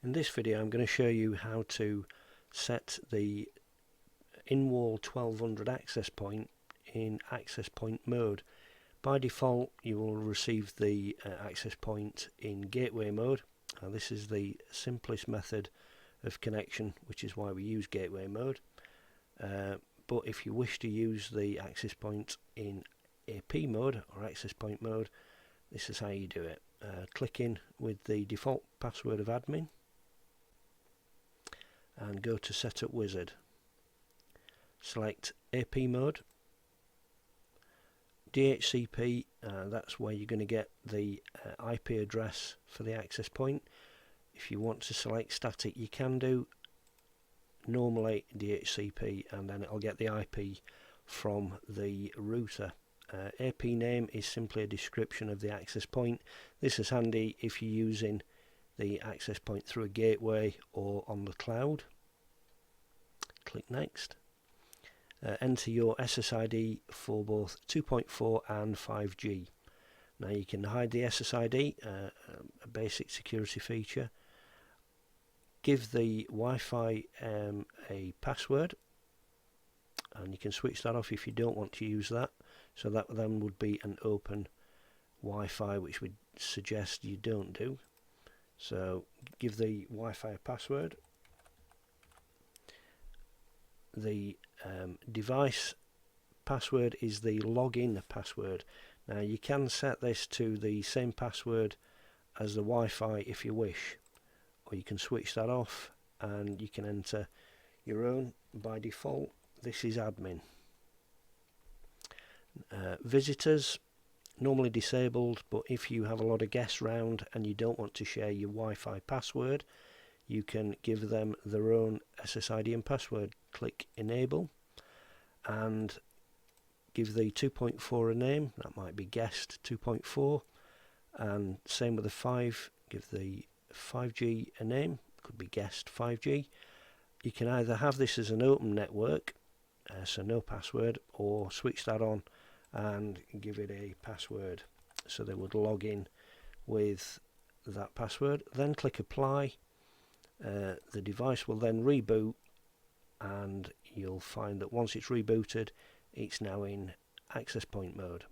In this video I'm going to show you how to set the in-wall 1200 access point in access point mode. By default you will receive the access point in gateway mode. This is the simplest method of connection, which is why we use gateway mode. But if you wish to use the access point in AP mode or access point mode, this is how you do it. Click in with the default password of admin and go to Setup Wizard. Select AP mode, DHCP, that's where you're going to get the IP address for the access point. If you want to select static, you can do. Normally DHCP, and then it'll get the IP from the router. AP name is simply a description of the access point. This is handy if you're using the access point through a gateway or on the cloud. Click Next. Enter your SSID for both 2.4 and 5G. Now you can hide the SSID, a basic security feature. Give the Wi-Fi a password, and you can switch that off if you don't want to use that. So that then would be an open Wi-Fi, which would suggest you don't do. So give the Wi-Fi a password. The device password is the login password. Now you can set this to the same password as the Wi-Fi if you wish, or you can switch that off and you can enter your own. By default this is admin. Visitors, normally disabled, but if you have a lot of guests round and you don't want to share your Wi-Fi password, you can give them their own SSID and password. Click Enable and give the 2.4 a name. That might be guest 2.4, and same with the 5. Give the 5G a name. Could be guest 5G. You can either have this as an open network, so no password, or switch that on and give it a password, so they would log in with that password. Then click Apply. The device will then reboot, and you'll find that once it's rebooted it's now in access point mode.